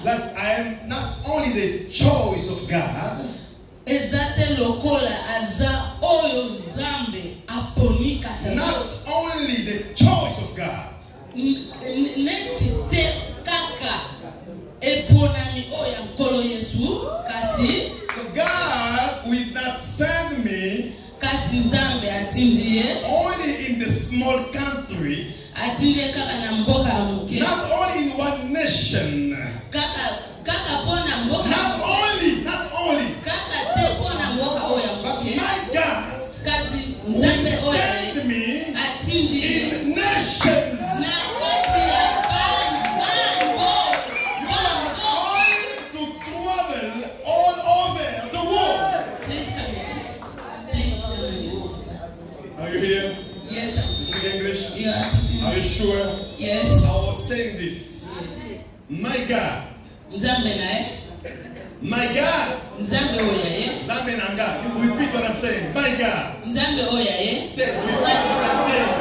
that I am not only the choice of God, not only the choice of God, so God will not send me only in the small country, not only in one nation, not only, but my God will send me in nations. Yes, I'm English? Yeah. Are you sure? Yes. I was saying this. Yes. My God. My God. You repeat what I'm saying. My God. Repeat what I'm saying.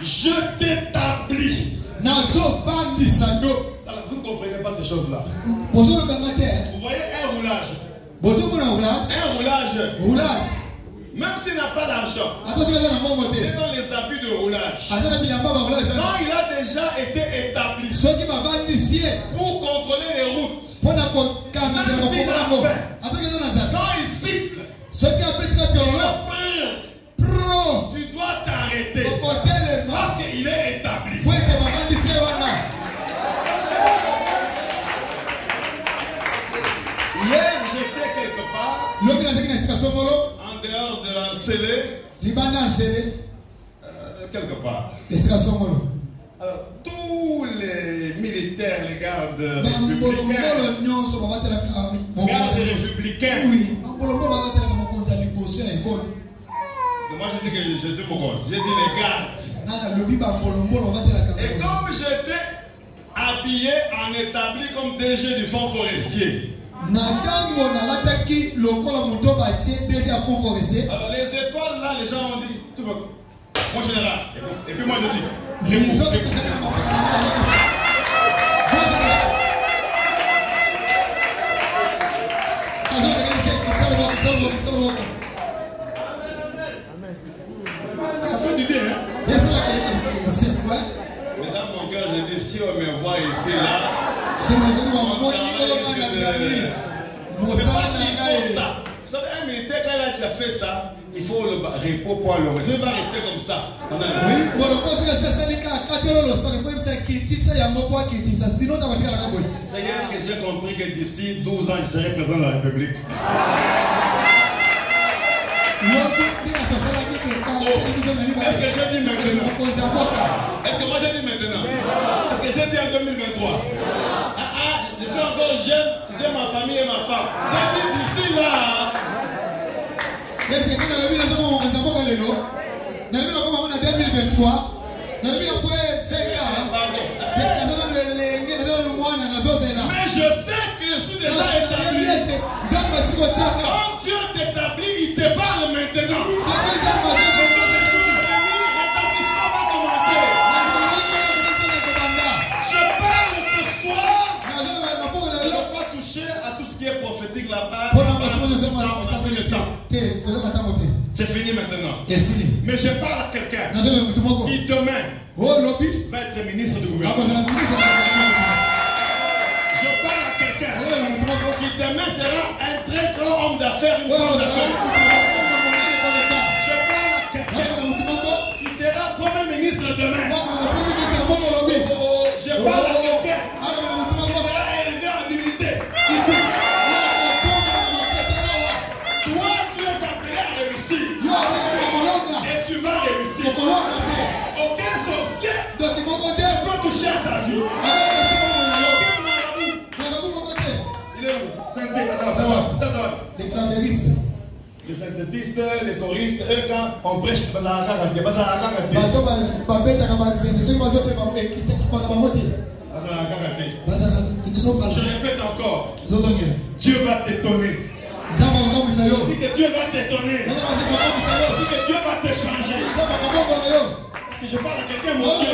Je t'établis. Vous ne comprenez pas ces choses-là. Vous voyez un roulage. Un roulage. Même s'il n'a pas d'argent, c'est dans les habits de roulage. Quand il a déjà été établi pour contrôler les routes, même s'il a faim, quand il siffle, tu dois t'arrêter parce qu'il est établi. Hier, j'étais quelque part en dehors de la scellée, quelque part. Alors, tous les militaires, les gardes républicains, moi je dis que je dis pourquoi. J'ai dit les gardes. Et comme j'étais habillé en établi comme DG du fonds forestier. Alors les étoiles là, les gens ont dit, tout va, mon général. Et puis moi je dis, ça fait du bien, hein? Mesdames, mon cœur, je dis, si on me voit ici, là, c'est parce qu'il faut ça. Vous savez, un militaire, quand il a déjà fait ça, il faut le repos pour le remettre. Il va rester comme ça. Seigneur, que j'ai compris que d'ici 12 ans, je serai président de la République. Est-ce que je dis maintenant? Est-ce que moi je dis maintenant? Est-ce que je dis en 2023? Je suis encore jeune, j'ai ma famille et ma femme. Je dis d'ici là. Est-ce que dans la vie, nous sommes en 2023? Mais je sais que je suis déjà établi. Quand Dieu t'établit, il te parle maintenant. L'établissement va commencer. Je parle ce soir. Je ne vais pas toucher à tout ce qui est prophétique là-bas. C'est fini maintenant. Mais je parle à quelqu'un qui demain va être ministre du gouvernement. Je parle à quelqu'un qui demain sera un très grand homme d'affaires, une femme d'affaires. Je parle à quelqu'un qui sera premier ministre demain. Je parle à quelqu'un qui sera élevé en dignité ici. Toi, tu es appelé à réussir. Et tu vas réussir. Aucun sorcier ne peut toucher à ta vie. Les clavéristes, les synthétistes, les choristes, eux quand on prêche, je répète encore, Dieu va t'étonner. Dis que Dieu va t'étonner. Dis que Dieu va te changer. Est-ce que je parle à quelqu'un, mon Dieu?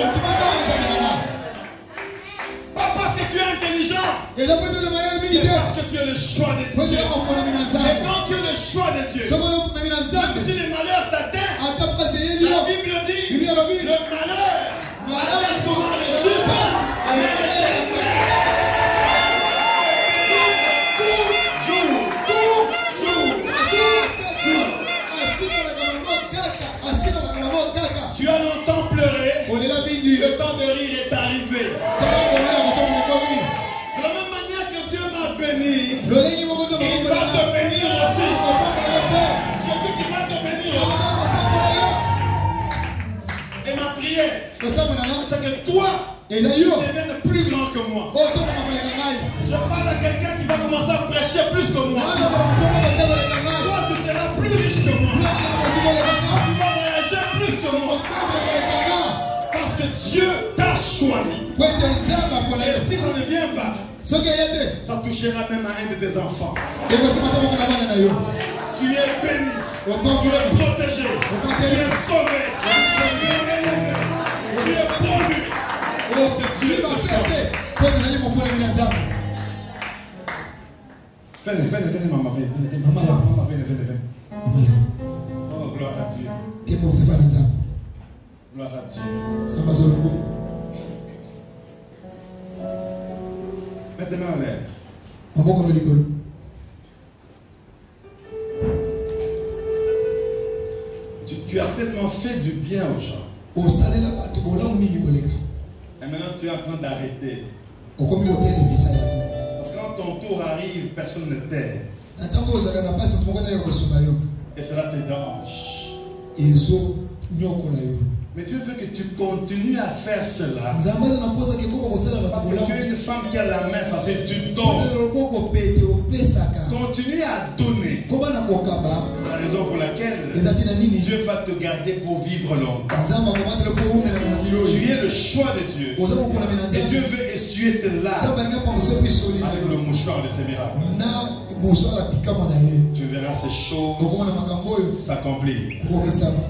Pas parce que tu es intelligent, mais parce que tu es le choix de Dieu. Et quand tu es le choix de Dieu, même si les malheurs t'atteignent, la Bible dit le malheur atteint souvent les justes, mais tu as longtemps pleuré, le temps de rire est arrivé. De la même manière que Dieu m'a béni, il va te bénir aussi. Je dis qu'il va te bénir aussi. Et ma prière, c'est que toi, tu deviennes plus grand que moi. Je parle à quelqu'un qui va commencer à prêcher plus que moi. Toi, tu seras plus riche que moi. Tu vas voyager plus que moi. Parce que Dieu t'a choisi. Et si ça ne vient pas, ça touchera même à un de tes enfants. Tu es béni, tu es protégé, tu es sauvé, tu es élevé, tu es promu. Dieu t'a choisi. Venez, maman, venez. Maman, venez. Oh, gloire à Dieu. Gloire à Dieu. Maintenant, en l'air. Tu as tellement fait du bien aux gens. Et maintenant, tu es en train d'arrêter. Parce que quand ton tour arrive, personne ne t'aide. Et cela te dérange. Mais Dieu veut que tu continues à faire cela. Parce que tu es une femme qui a la main facile, tu donnes. Continue à donner. Ça ne raison pour laquelle Dieu va te garder pour vivre longtemps. Tu es le choix de Dieu. Et Dieu veut essuyer tes larmes avec le mouchoir de ses miracles. Tu verras ces choses s'accomplir.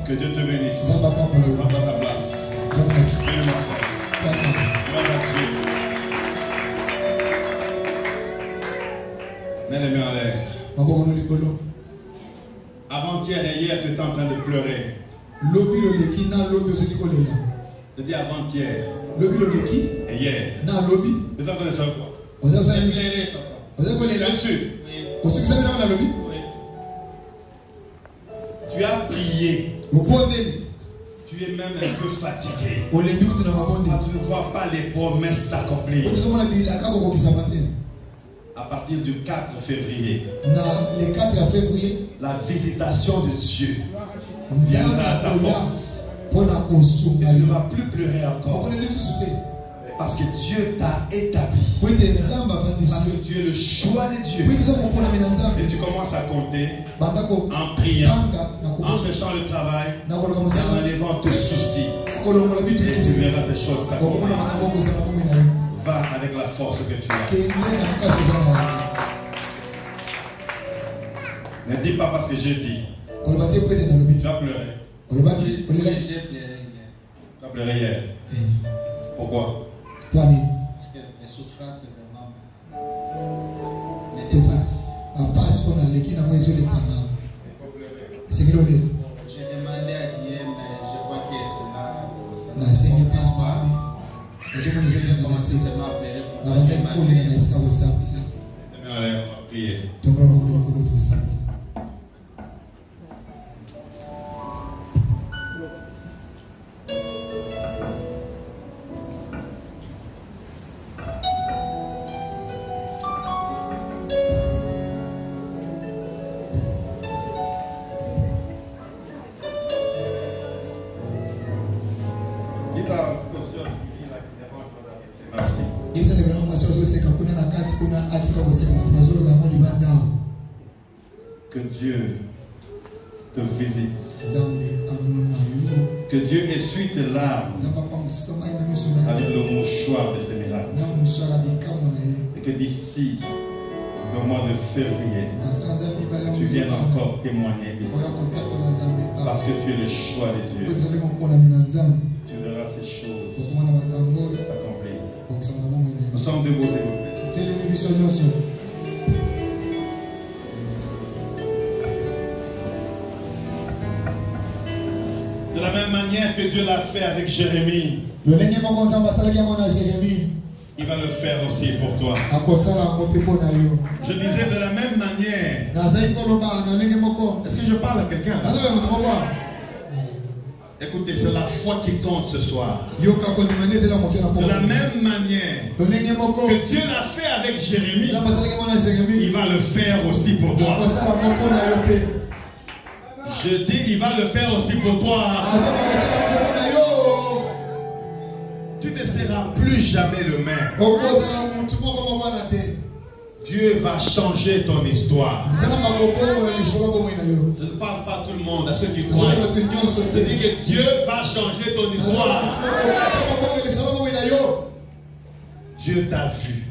Que Dieu te bénisse. Va dans ta place. Viens, mon frère. Mets les mains en l'air. Avant-hier et hier, tu étais en train de pleurer. Je dis avant-hier et hier. Tu étais en train de faire quoi? Tu as prié. Tu es même un peu fatigué. Tu ne vois pas les promesses s'accomplir. À partir du 4 février, la visitation de Dieu viendra à ta porte. Et tu ne vas plus pleurer encore. Parce que Dieu t'a établi. Parce que tu es le choix de Dieu. Et tu commences à compter en priant, en cherchant le travail, en enlevant tes soucis. Et tu verras ces choses s'accomplir. Va avec la force que tu as. Ne dis pas parce que j'ai dit. Tu vas pleurer. Tu vas pleurer hier. Pourquoi? Parce que les souffrances vraiment me dépassent. J'ai demandé à Dieu, mais je vois que c'est là. Que Dieu te visite. Que Dieu essuie tes larmes avec le mouchoir de ses miracles. Et que d'ici le mois de février, tu viennes encore témoigner ici. Parce que tu es le choix de Dieu. Tu verras ces choses s'accomplir. Nous sommes debout, s'il vous plaît. De la même manière que Dieu l'a fait avec Jérémie, il va le faire aussi pour toi. Je disais de la même manière. Est-ce que je parle à quelqu'un? Écoutez, c'est la foi qui compte ce soir. De la même manière que Dieu l'a fait avec Jérémie, il va le faire aussi pour toi. Je dis, il va le faire aussi pour toi. Tu ne seras plus jamais le même. Dieu va changer ton histoire. Je ne parle pas à tout le monde, à ceux qui croient. Je dis que Dieu va changer ton histoire. Dieu t'a vu.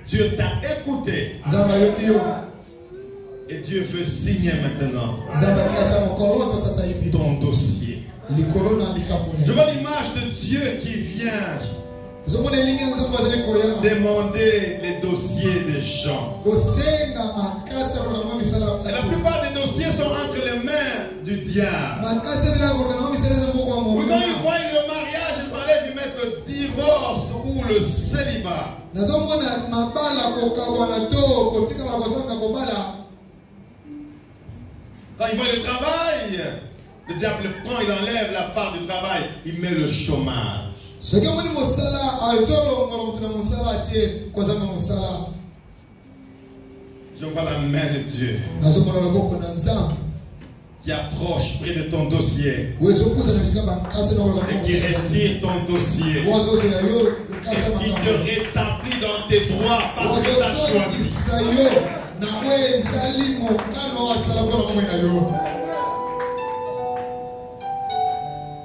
Dieu t'a écouté. Et Dieu veut signer maintenant ton dossier. Je vois l'image de Dieu qui vient demander les dossiers des gens. Et la plupart des dossiers sont entre les mains du diable. Quand ils voient le mariage, ils sont allés y mettre le divorce ou le célibat. Quand il voit le travail, le diable prend, il enlève la part du travail, il met le chômage. Je vois la main de Dieu qui approche près de ton dossier et qui retire ton dossier et qui te rétablit dans tes droits parce que tu as choisi.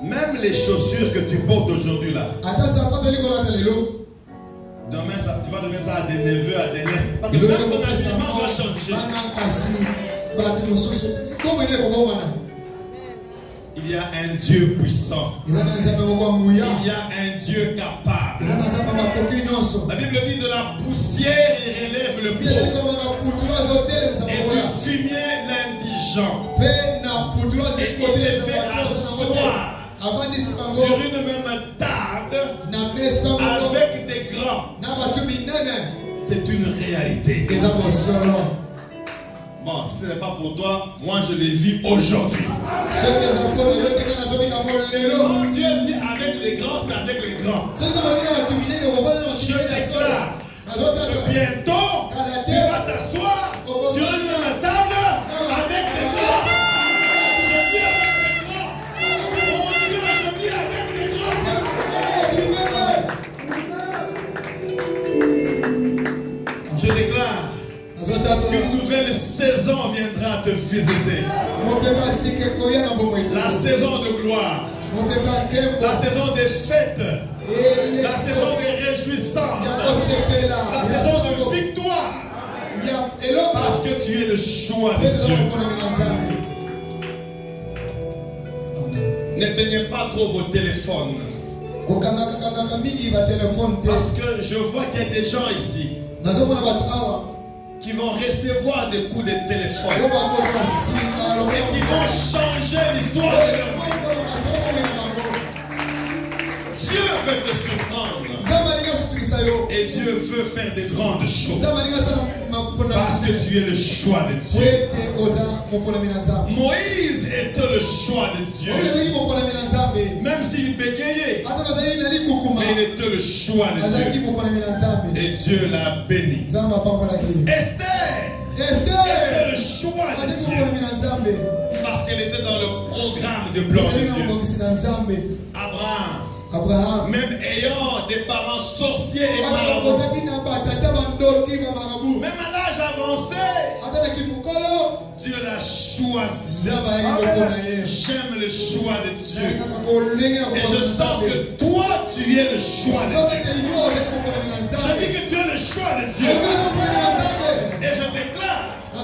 Même les chaussures que tu portes aujourd'hui là. Demain, tu vas donner ça à des neveux, à des nièces. Parce que même ton habillement va changer. Il y a un Dieu puissant. Il y a un Dieu capable. La Bible dit de la poussière, il relève le pauvre. Et du fumier, l'indigent. Et il les fait asseoir sur une même table avec des grands. C'est une réalité. Bon, si ce n'est pas pour toi, moi je les vis aujourd'hui. Quand Dieu dit avec les grands, c'est avec les grands. Je déclare que bientôt, tu vas t'asseoir sur une même table avec les grands. Je dis avec les grands. Mon Dieu, je dis avec les grands. Je déclare qu'une nouvelle saison viendra te visiter. La saison de gloire. La saison des fêtes. La saison des réjouissances. La saison de victoire. Parce que tu es le choix de Dieu. N'éteignez pas trop vos téléphones. Parce que je vois qu'il y a des gens ici qui vont recevoir des coups de téléphone et qui vont changer l'histoire de leur vie. Dieu veut te surprendre et Dieu veut faire de grandes choses parce que tu es le choix de Dieu. Moïse était le choix de Dieu, même s'il bégayait, mais il était le choix de Dieu et Dieu l'a béni. Esther était le choix de Dieu parce qu'elle était dans le programme de plan de Dieu. Abraham, même ayant des parents sorciers et marabouts, même à l'âge avancé, Dieu l'a choisi. J'aime le choix de Dieu. Et je sens que toi, tu es le choix de Dieu. Je dis que tu es le choix de Dieu. Et je déclare que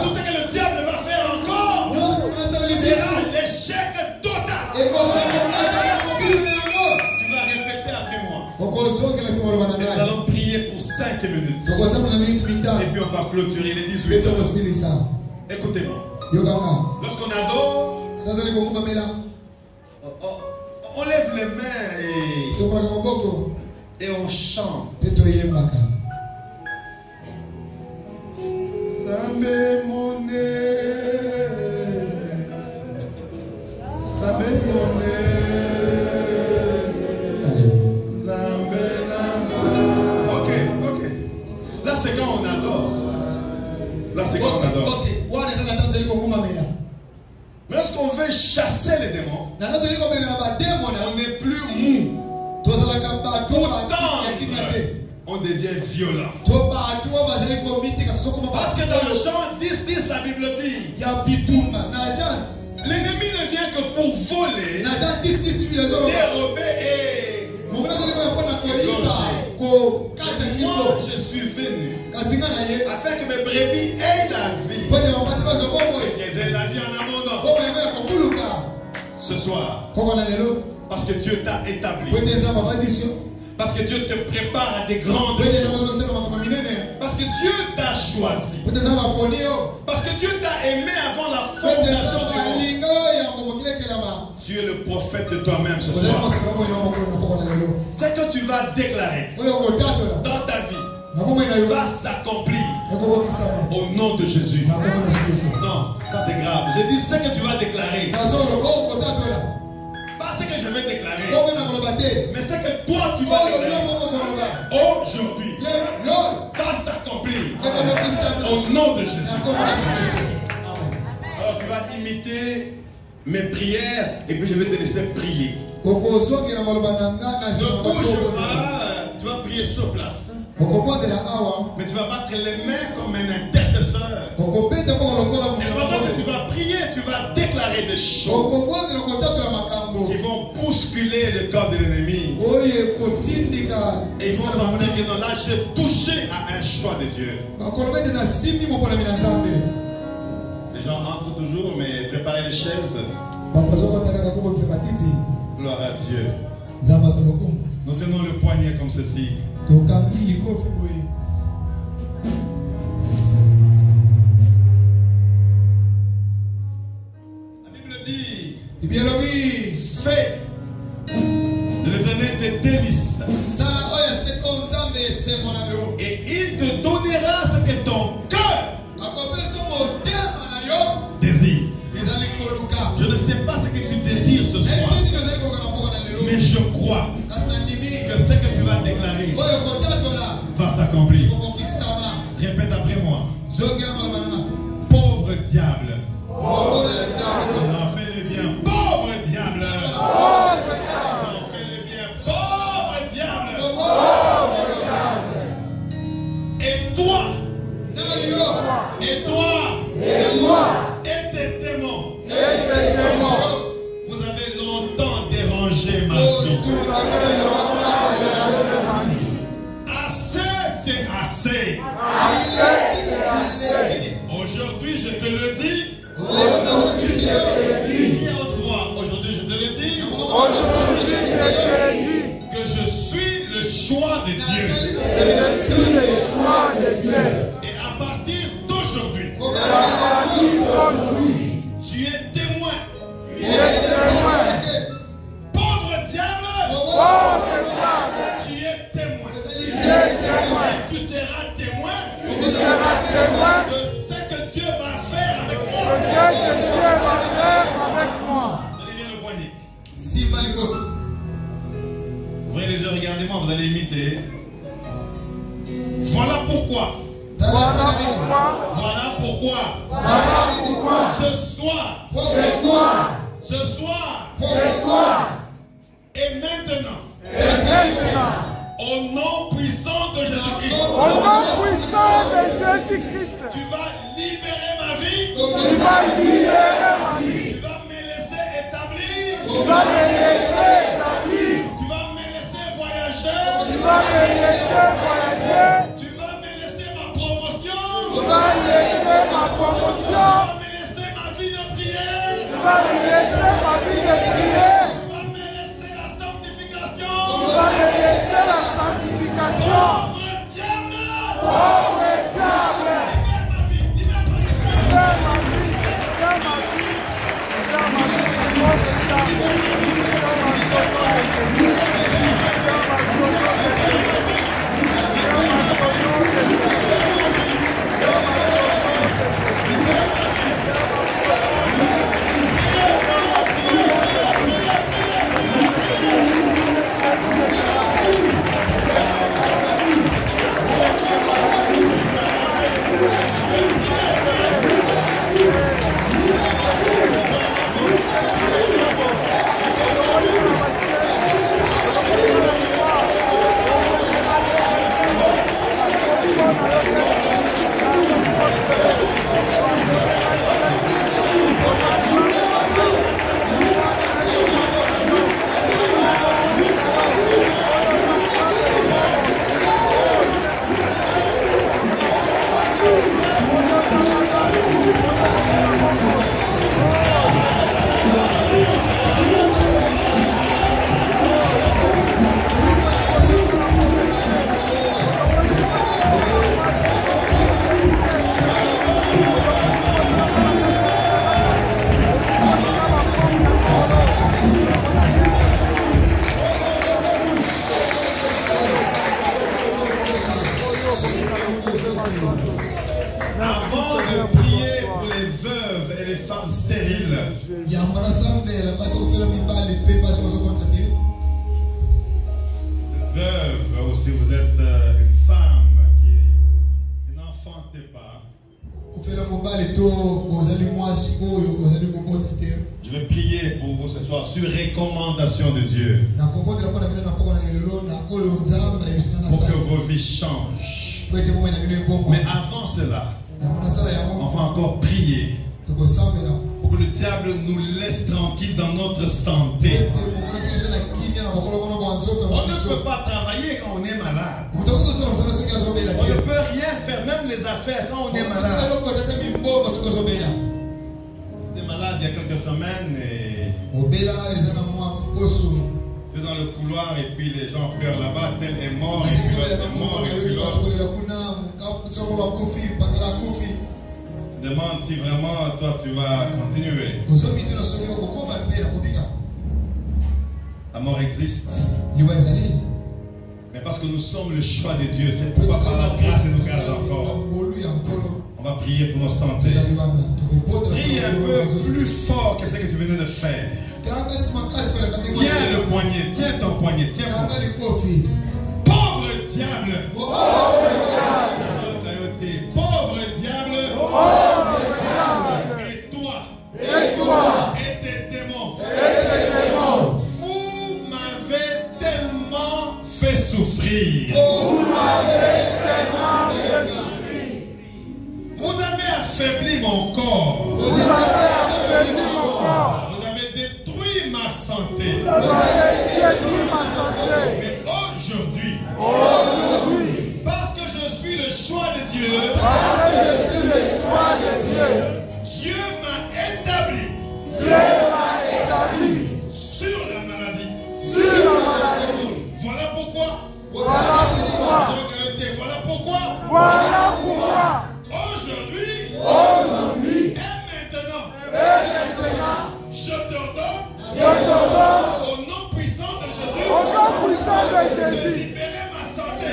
tout ce que le diable va faire encore sera l'échec total. Nous allons prier pour 5 minutes. Et puis on va clôturer les 18 heures. Écoutez-moi. Lorsqu'on adore, on lève les mains et on chante. Là c'est quand on adore. Mais lorsqu'on veut chasser les démons, on n'est plus mou. On devient violent. Parce que dans Jean 10, la Bible dit, l'ennemi ne vient que pour voler, dérober et moi je suis venu afin que mes brebis aient la vie, qu'elles aient la vie en abondance. Ce soir, parce que Dieu t'a établi, parce que Dieu te prépare à des grandes choses, parce que Dieu t'a choisi, parce que Dieu t'a aimé avant la fondation du monde. Tu es le prophète de toi-même ce soir. Ce que tu vas déclarer dans ta vie va s'accomplir au nom de Jésus. Non, ça c'est grave. Je dis ce que tu vas déclarer. Pas ce que je vais déclarer, mais ce que toi tu vas déclarer aujourd'hui va s'accomplir au nom de Jésus. Alors tu vas imiter mes prières et puis je vais te laisser prier. Donc, tu vas prier sur place. Mais tu vas battre les mains comme un intercesseur. Tu vas prier, tu vas déclarer des choses qui vont bousculer le corps de l'ennemi. Et ils vont sentir que non, là j'ai touché à un choix de Dieu. Les gens entrent toujours, mais préparez les chaises. Gloire à Dieu. Nous tenons le poignet comme ceci. La Bible dit, fais de l'Éternel des délices. Et il te donnera ce que ton cœur désire. Je ne sais pas ce que tu désires ce soir, mais je crois que ce que tu vas déclarer va s'accomplir. Répète après moi. Pauvre diable. Non, fais-le bien. Pauvre diable. Non, fais-le bien. Pauvre diable. Et toi. Et toi. Et tes démons. Vous avez longtemps dérangé ma vie. Assez, c'est assez. Aujourd'hui, je te le dis. Dis à haute voix. Aujourd'hui, je te le dis. Que je suis le choix de Dieu. Et à partir d'aujourd'hui, tu es témoin. Pauvre diable, tu es témoin. Et tu seras témoin de ce que Dieu va faire avec moi. Donnez bien le poignet. Ouvrez les yeux, regardez-moi, vous allez imiter. Voilà pourquoi. Voilà pourquoi. Ce soir. Et maintenant. Au nom puissant de Jésus-Christ. Tu vas libérer ma vie. Tu vas me laisser établir. Tu vas me laisser voyager. Tu vas me laisser ma promotion. Tu vas me laisser ma vie de prière. Tu vas me laisser la sanctification. Pauvre diable. Libère ma vie. Avant de prier pour les veuves et les femmes stériles, veuve, ou si vous êtes une femme qui n'enfantez pas, Je vais prier pour vous ce soir sur recommandation de Dieu. Pour que vos vies changent. Mais avant cela, on va encore prier pour que le diable nous laisse tranquilles dans notre santé. On ne peut pas travailler quand on est malade. On ne peut rien faire, même les affaires quand on est malade. J'étais malade il y a quelques semaines et j'étais dans le couloir et puis les gens pleurent là-bas, tel est mort et puis l'autre est mort et puis l'autre. Je demande si vraiment toi tu vas continuer. La mort existe. Mais parce que nous sommes le choix de Dieu, c'est pourquoi par la grâce il nous garde encore. On va prier pour nos santé. Prie un peu plus fort que ce que tu venais de faire. Tiens le poignet, tiens ton poignet, tiens. Pauvre diable. Pauvre diable. Et toi. Et tes démons. Vous m'avez tellement fait souffrir. Vous avez affaibli mon corps. Vous avez détruit ma santé. Mais aujourd'hui, parce que je suis le choix de Dieu, Dieu m'a établi sur la maladie. Voilà pourquoi. Voilà pourquoi. Aujourd'hui et maintenant, je t'ordonne au nom puissant de Jésus, de libérer ma santé.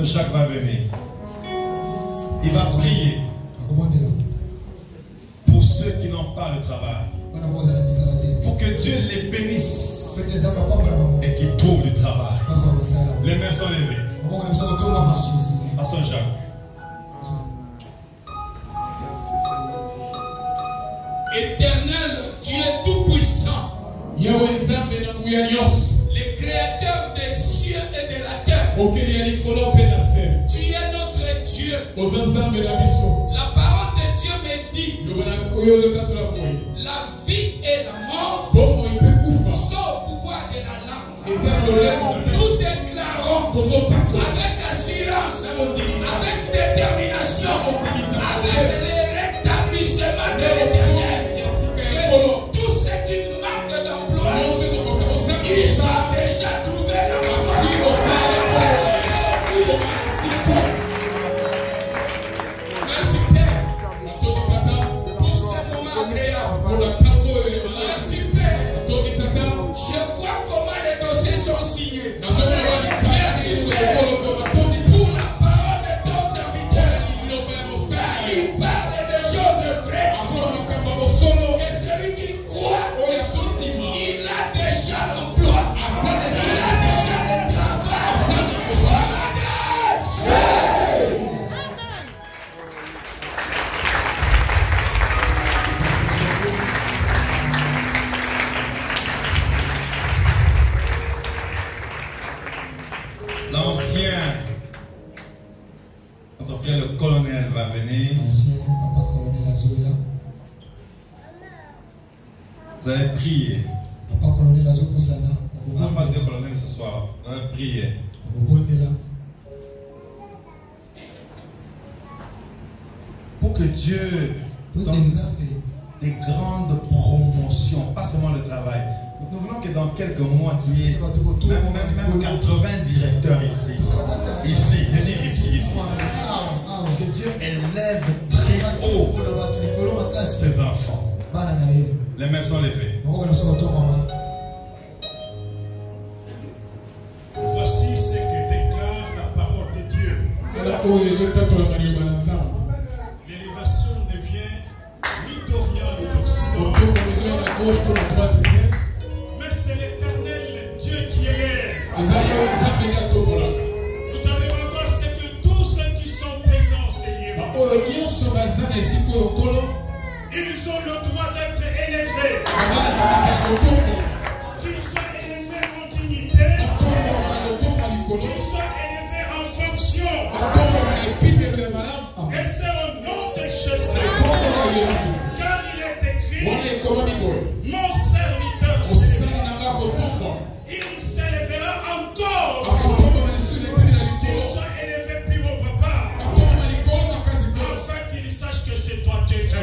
Jacques va venir. Il va prier pour ceux qui n'ont pas le travail. Pour que Dieu les bénisse et qu'ils trouvent du travail. Les mains sont levées. Pasteur Jacques. Éternel, tu es tout puissant. Le créateur des cieux et de la terre. Tu es notre Dieu. La parole de Dieu me dit, la vie et la mort sont au pouvoir de la langue. Nous déclarons avec assurance, avec détermination, avec le rétablissement de l'Éternel, que tout ce qui manque d'emploi, ils ont déjà trouvé l'emploi. Merci Père pour ce moment agréable. Merci Père. Je vois comment les dossiers sont signés. Merci Père pour colonel va venir. Vous allez prier. On n'a pas de colonel ce soir. On va prier. Pour que Dieu donne des grandes promotions, pas seulement le travail. Nous voulons que dans quelques mois, qu'il y ait même 80 directeurs ici. Ici, je dis ici. Que Dieu élève très haut ses enfants. Les mains sont levées. Voici ce que déclare la parole de Dieu. L'élévation ne vient ni d'Orient ni d'Occident. Mais c'est l'Éternel Dieu qui élève. Nous te demandons c'est que tous ceux qui sont présents, Seigneur, ils ont le droit d'être élevés. Qu'ils soient élevés en dignité, qu'ils soient élevés en fonction. Et c'est au nom de Jésus. Car il est écrit, mon serviteur s'élèvera. Il s'élèvera encore. Qu'il soit élevé plus haut, papa. Afin qu'il sache que c'est toi Dieu qui est.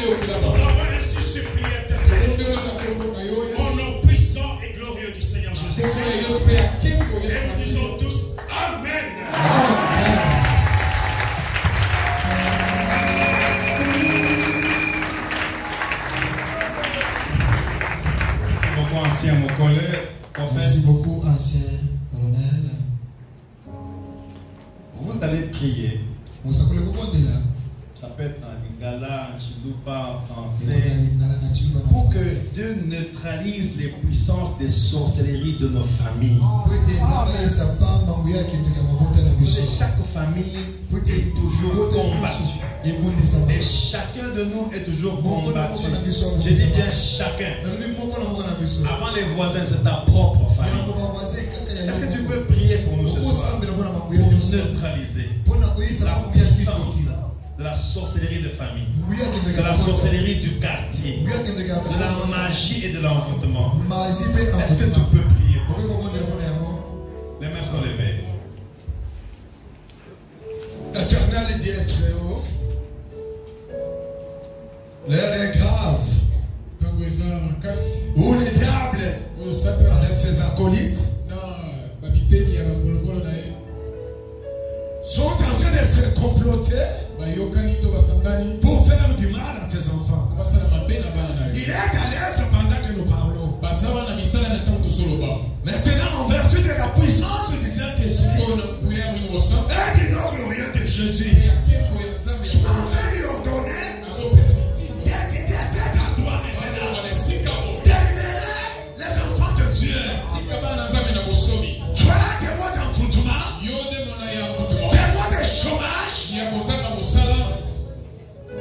Nous avons ainsi supplié, Éternel, au nom puissant et glorieux du Seigneur Jésus-Christ. Et nous disons tous Amen. Mon collègue, merci beaucoup, ancien colonel. Vous allez prier. Ça peut être en lingala, en chiluba, en français. Pour que Dieu neutralise les puissances des sorcelleries de nos familles. Chaque famille est toujours combattue. Et chacun de nous est toujours combattu. Je dis bien chacun. Avant les voisins, c'est ta propre famille. Est-ce que tu peux prier pour nous ce soir? Pour neutraliser la puissance de la sorcellerie de famille, de la sorcellerie du quartier, de la magie et de l'envoûtement. Est-ce que tu peux prier pour nous? Les mains sont levées. Éternel Dieu très haut, l'heure est grave. Où le diable, avec ses acolytes, sont en train de se comploter pour faire du mal à tes enfants. Il est à l'aise pendant que nous parlons. Maintenant, en vertu de la puissance du Saint-Esprit et du nom glorieux de Jésus, je m'en vais lui ordonner de quitter cet endroit maintenant. Délibérer les enfants de Dieu. Toi, des mots d'envoûtement, des mots de chômage,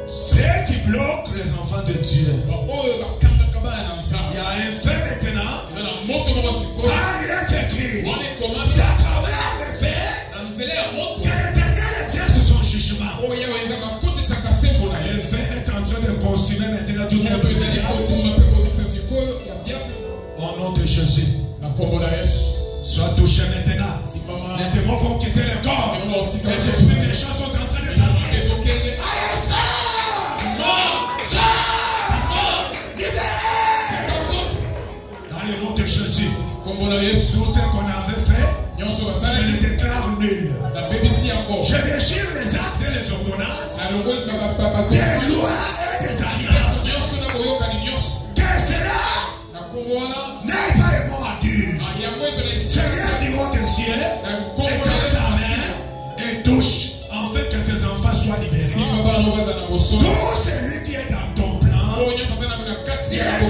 c'est qui bloque les enfants de Dieu. Il y a un fait maintenant. Car il est écrit, c'est à travers les faits que l'Éternel exerce son jugement. Le fait est en train de consumer maintenant tout œuvre du diable. Au nom de Jésus, sois touché maintenant. Les démons vont quitter le corps. Les esprits méchants sont en train de parler. Allez, dans le nom de Jésus, tout ce qu'on avait fait, je le déclare nul. Je déchire les actes et les ordonnances, des lois et des alliances. Que cela n'aille pas et mort à dur. Seigneur du haut des cieux, étends ta main et touche en fait que tes enfants soient libérés. Tout celui qui est dans ton plan, il est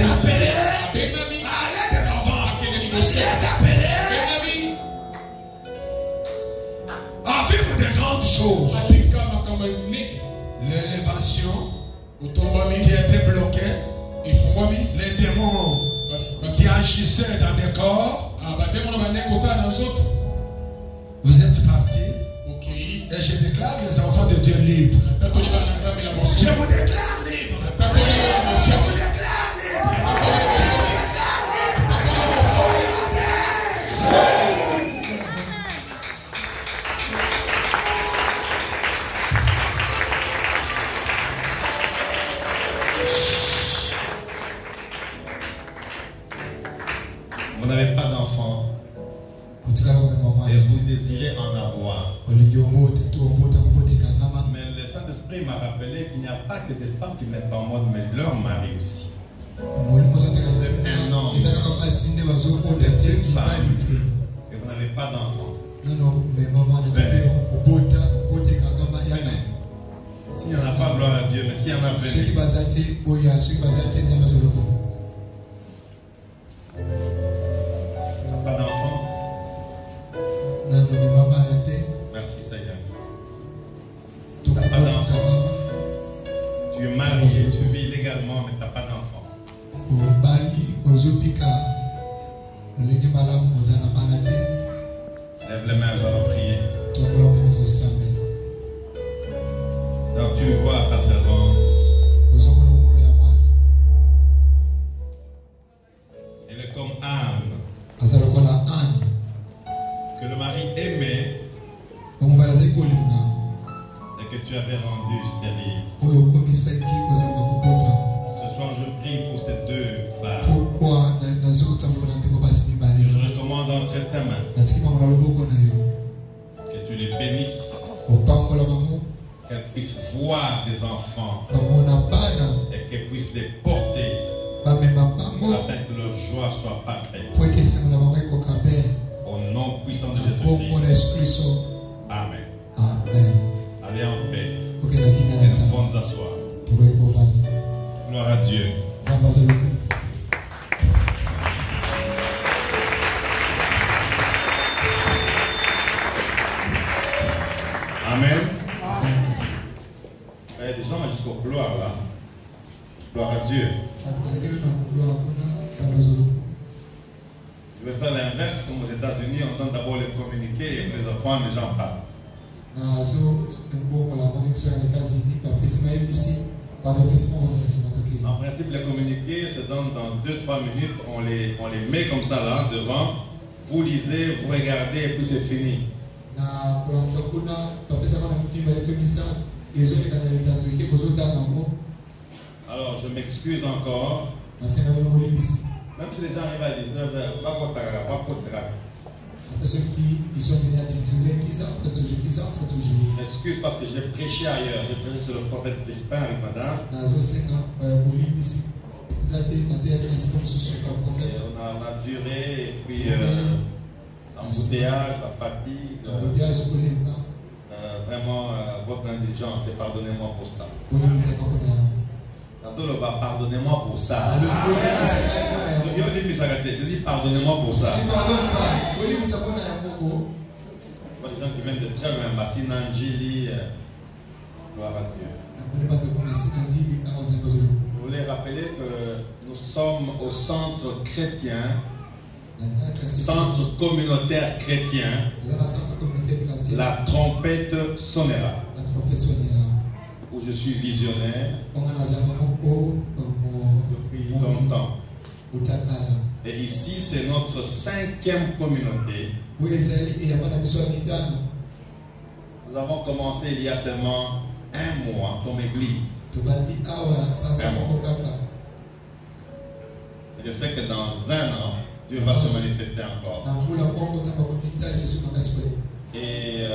appelé à aller de l'avant. Il est appelé à vivre de grandes choses. L'élévation qui était bloquée, les démons qui agissaient dans les corps, vous êtes partis Et je déclare les enfants de Dieu libres. Je vous déclare libre. Je vous déclare libre. Je vous déclare libre. Vous n'avez pas d'enfant et vous désirez en avoir. Mais le Saint-Esprit m'a rappelé qu'il n'y a pas que des femmes qui mettent en mode, mais leur mari aussi. C'est un homme, des femmes, et vous n'avez pas d'enfant. S'il n'y en a pas, gloire à Dieu, mais s'il y en a, venez. Pas d'enfant? Merci Seigneur. Tu n'as pas d'enfant. Tu es marié, tu vis légalement, mais tu n'as pas d'enfant. Lève les mains, nous allons prier. Donc tu vois ta servante. Elle est comme Anne. Que le mari aimait et que tu avais rendu stérile. Ce soir je prie pour ces deux femmes. Je recommande entre tes mains que tu les bénisses, qu'elles puissent voir des enfants et qu'elles puissent les porter afin que leur joie soit parfaite. Au nom puissant de Jésus-Christ. Amen. Allez en paix. Et nous pouvons nous asseoir. Gloire à Dieu. Amen. Il y a des gens jusqu'au couloir là. Gloire à Dieu. Je vais faire l'inverse comme aux États-Unis, on donne d'abord les communiqués et les enfants, les gens parlent. En principe, les communiqués se donnent dans 2-3 minutes, on les met comme ça là, devant. Vous lisez, vous regardez et puis c'est fini. Alors, je m'excuse encore. Même si les gens arrivent à 19h, pas votre ceux qui sont venus à 19h, ils entrent toujours. Je m'excuse parce que j'ai prêché ailleurs. J'ai prêché sur le prophète Crispin avec madame. On a duré et puis embouteillage, la fatigue. Vraiment, votre indulgence et pardonnez-moi pour ça. Pardonnez-moi pour ça. Je dis pardonnez-moi pour ça. Les gens qui viennent de très loin, Massina, Njili, gloire à Dieu. Je voulais rappeler que nous sommes au centre chrétien, centre communautaire chrétien. La trompette sonnera. Où je suis visionnaire depuis longtemps. Et ici, c'est notre 5e communauté. Nous avons commencé il y a seulement 1 mois comme église. Et je sais que dans 1 an, Dieu va se manifester encore. Et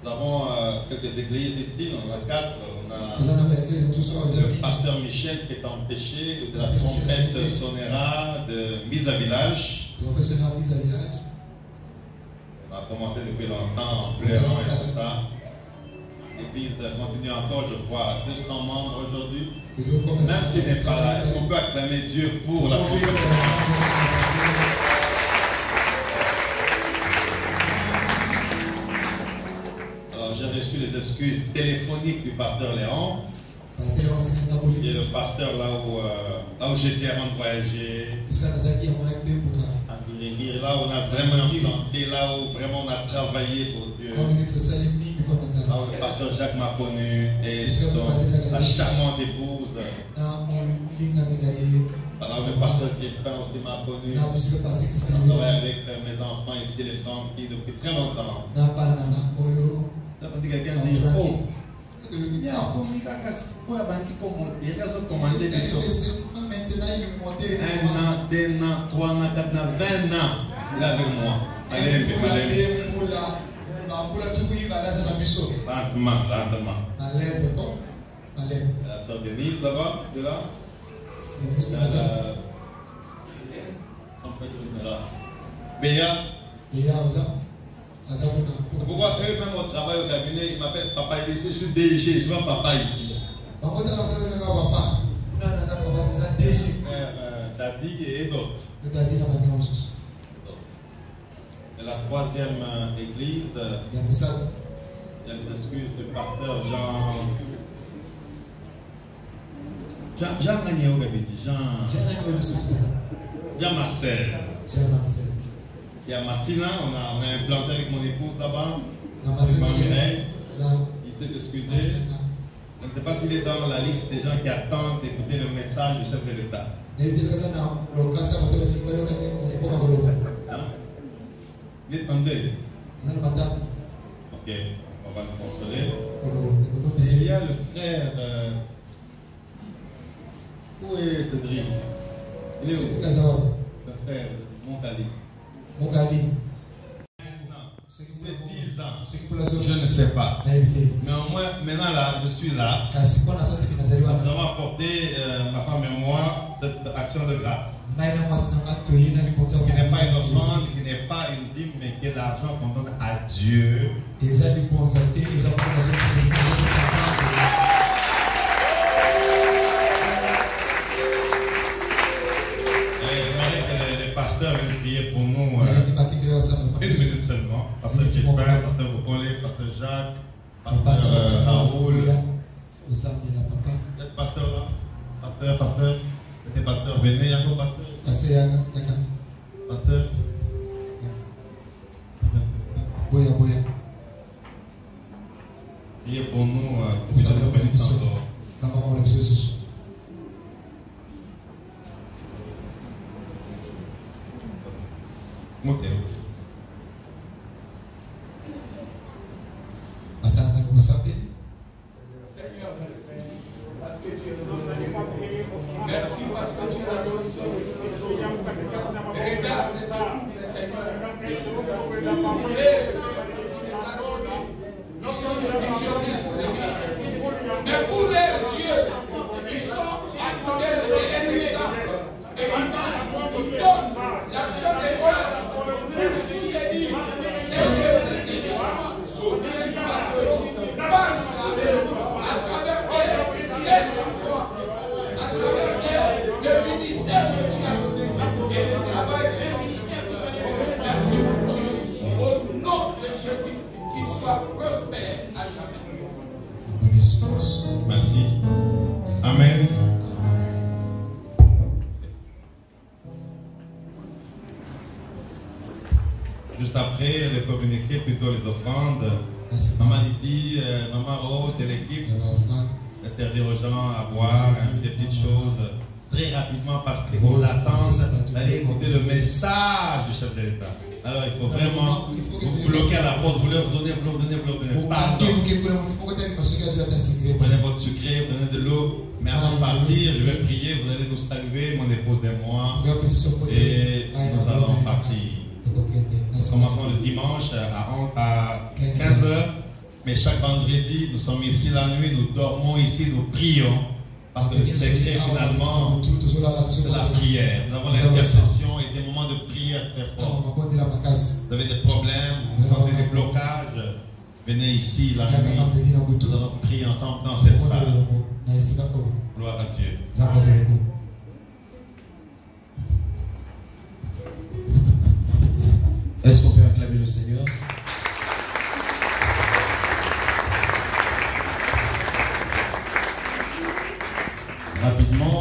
nous avons quelques églises ici, on en a 4. On a le pasteur Michel qui est empêché, de la trompette sonnera de mise à village. On a commencé depuis longtemps en pleurant et tout ça. L'église continue encore, je crois, à 200 membres aujourd'hui. Même s'il n'est pas là, est-ce qu'on peut acclamer Dieu pour la trompette? J'ai reçu les excuses téléphoniques du pasteur Léon. Et le pasteur là où j'étais avant de voyager. Là où on a vraiment implanté, là où vraiment on a travaillé pour Dieu. Là où le pasteur Jacques m'a connu et sa charmante épouse. Là où le pasteur Crispin aussi m'a connu. Je travaille avec mes enfants ici, les femmes qui depuis très longtemps. J'ai entendu quelqu'un dire, oh, il y a un an, 2 ans, 3 ans, 4 ans, 20 ans, il est avec moi. Allez, lentement, lentement. La soeur Denise là-bas, de là. Béa. Pourquoi c'est même au travail au cabinet, il m'appelle papa ici, je suis DG, je vois papa ici. Dadi et d'autres. Et la 3e église, il y a des excuses du pasteur Jean Marcel. Il y a Massina, on a implanté avec mon épouse là-bas. Il s'est excusé. Je ne sais pas s'il est dans la liste des gens qui attendent d'écouter le message du chef de l'État. Hein? Il est en deuil. Ok, on va le consoler. Et il y a le frère. Où est Cédric? Il est où? Le frère, Mogali. C'est 10 ans. Je ne sais pas. Mais au moins, maintenant là, je suis là. Nous avons apporté, ma femme et moi, cette action de grâce. Qui n'est pas une offrande, qui n'est pas une dîme, mais qui est l'argent qu'on donne à Dieu. Les pasteurs viennent prier pour nous. Une minute seulement. Pasteur Crispin, pasteur Bokole, pasteur Jacques, pasteur Raoul. Vous êtes pasteur là? Pasteur. C'était pasteur. Venez, Yako, pasteur. Pasteur. Priez pour nous. Vous savez, nous bénissons. Montez. Seigneur, merci. Parce que tu es le merci parce que tu as donné son regarde les hommes, Seigneur. Nous sommes des visionnaires, Seigneur. Mais pour les dieux, ils sont accordés et exemple. Et ils donnent l'action de grâce. Jésus a dit, Seigneur, souviens-toi de passe à travers eux, c'est toi, à travers eux, le ministère que tu as donné et le travail que tu as donné. Merci mon Dieu, au nom de Jésus, qu'il soit prospère à jamais. Merci. Amen. Juste après, le communiqué, plutôt les offrandes. Maman Lydie, Maman Rose de l'équipe, servir aux gens à boire, des petites choses, très rapidement parce qu'on attend d'aller écouter le message du chef de l'État. Alors il faut vraiment vous bloquer à la porte, vous leur donnez, pardon. Prenez votre sucré, prenez de l'eau, mais avant de partir, je vais prier, vous allez nous saluer, mon épouse et moi, et nous allons partir. Nous commençons le dimanche à 15h, mais chaque vendredi, nous sommes ici la nuit, nous dormons ici, nous prions. Parce que le secret finalement, c'est la prière. Nous avons l'intercession et des moments de prière très forts. Vous avez des problèmes, vous sentez des blocages, venez ici la nuit. Nous allons prier ensemble dans cette salle. Gloire à Dieu. Est-ce qu'on peut acclamer le Seigneur? Rapidement,